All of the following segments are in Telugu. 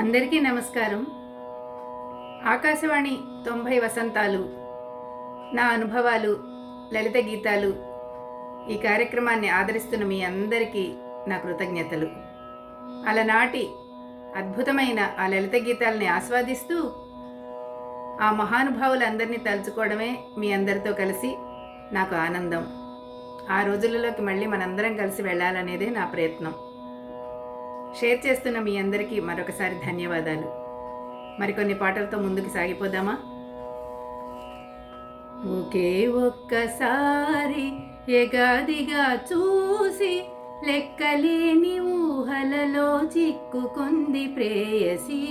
అందరికీ నమస్కారం. ఆకాశవాణి 90 వసంతాలు, నా అనుభవాలు, లలిత గీతాలు ఈ కార్యక్రమాన్ని ఆదరిస్తున్న మీ అందరికీ నా కృతజ్ఞతలు. అలనాటి అద్భుతమైన ఆ లలిత గీతాలని ఆస్వాదిస్తూ ఆ మహానుభావులందరినీ తలుచుకోవడమే మీ అందరితో కలిసి నాకు ఆనందం. ఆ రోజులలోకి మళ్ళీ మనందరం కలిసి వెళ్ళాలనేదే నా ప్రయత్నం. షేర్ చేస్తున్న మీ అందరికీ మరొకసారి ధన్యవాదాలు. మరికొన్ని పాటలతో ముందుకు సాగిపోదామా? ఒకే ఒక్కసారి ఎగాదిగా చూసి లెక్కలేని ఊహలలో చిక్కుకుంది ప్రేయసి,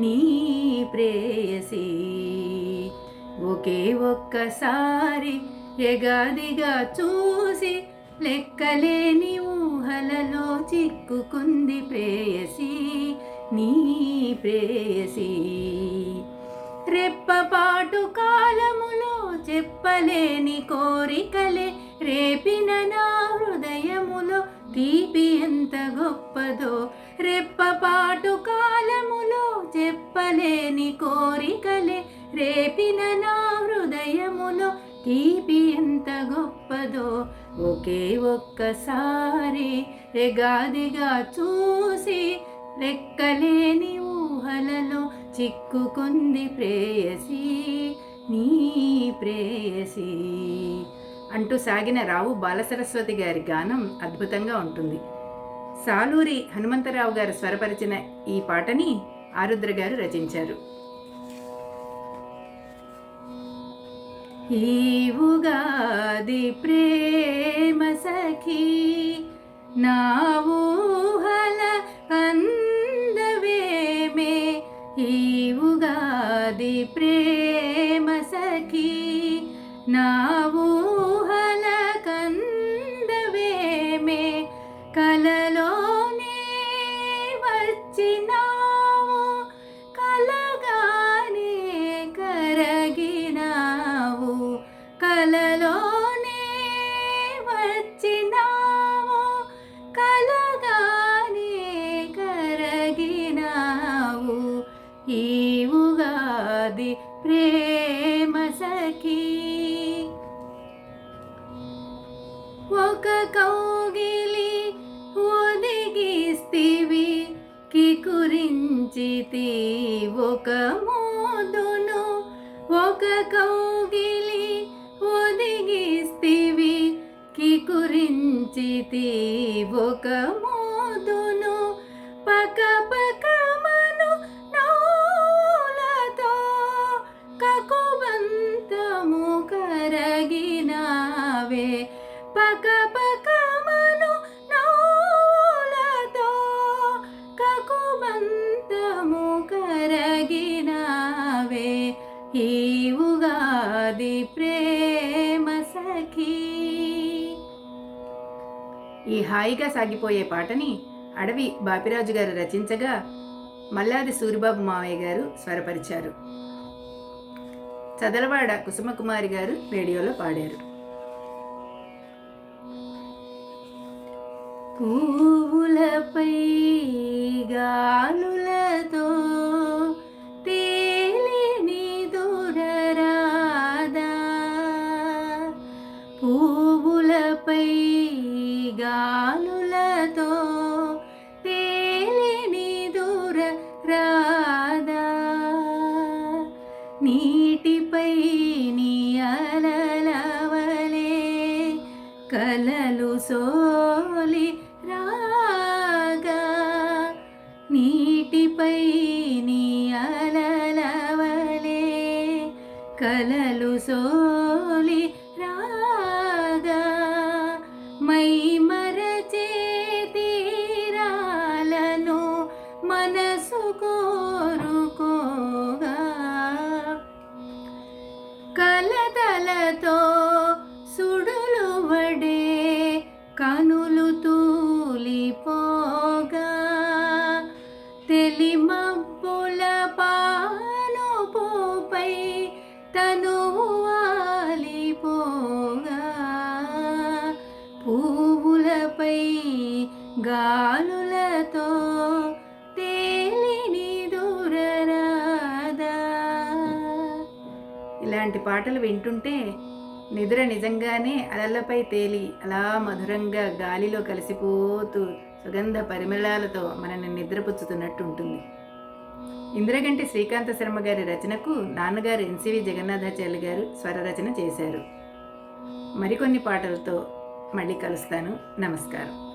నీ ప్రేయసి. ఒకే ఒక్కసారి ఎగాదిగా చూసి లెక్కలేని ఊహలలో చిక్కుకుంది ప్రేయసి, నీ ప్రేయసి. రెప్పపాటు కాలములో చెప్పలేని కోరికలే రేపిన నా హృదయములో తీపి ఎంత గొప్పదో. రెప్పపాటు కాలములో చెప్పలేని కోరికలే రేపిన నా హృదయములో తీపి ఎంత గొప్పదో. ఒకే ఒక్కసారి ఎగాదిగా చూసి లెక్కలేని ఊహలలో చిక్కుకుంది ప్రేయసి, నీ ప్రేయసి అంటూ సాగిన రావు బాలసరస్వతి గారి గానం అద్భుతంగా ఉంటుంది. సాలూరి హనుమంతరావు గారు స్వరపరిచిన ఈ పాటని ఆరుద్ర గారు రచించారు. ఈ ఉగాది ప్రేమ సఖీ నా ఊహల అందవేమే. ఈ ఉగాది ప్రేమ సఖీ నా ఊహల కందవేమే. కలలోనే వచ్చినావు, కలగానే కరగినావు. కలలోనే వచ్చినావు, కలగానే కరగినావు. ఈ ఉగాది ప్రేమ సఖీ. ఒక కౌగిలి ఒదిగిస్తివి, కికురించితి ఒక మోదును. ఒక కౌగిలి ఒదిగిస్తివి, కికురించితి ఒక మోదును. పక పకమను నౌలతో కకుబంతము కరగినావే. పక పకమను నౌలతో కకుబంతము కరగినావే. ఈ ఉగాది ప్రేమ సఖీ. ఈ హాయిగా సాగిపోయే పాటని అడవి బాపిరాజు గారు రచించగా మల్లాది సూరిబాబు మావయ్య గారు స్వరపరిచారు. చదలవాడ కుసుమకుమారి గారు రేడియోలో పాడారు. పువ్వులపై గాలులతో తేలిని దురరాదా. పువ్వులపై గాలులతో తేలిని దురరాదా. నీటిపై నీ అలలవలే కలలు సోలి రాగా. నీటిపై నీ అలలవలే కలలు సోలి రాగా. మై మరచే తీరాలను మనసు కోరుకోగా. కలతలతో సుడులు వడే కనులు తూలిపోగా. తెలిమబ్బుల పానుపుపై తనువు ఇలాంటి పాటలు వింటుంటే నిద్ర నిజంగానే అలలపై తేలి అలా మధురంగా గాలిలో కలిసిపోతూ సుగంధ పరిమళాలతో మనల్ని నిద్రపుచ్చుతున్నట్టు ఉంటుంది. ఇంద్రగంటి శ్రీకాంత శర్మ గారి రచనకు నాన్నగారు ఎన్సివి జగన్నాథాచార్య గారు స్వరరచన చేశారు. మరికొన్ని పాటలతో మళ్ళీ కలుస్తాను. నమస్కారం.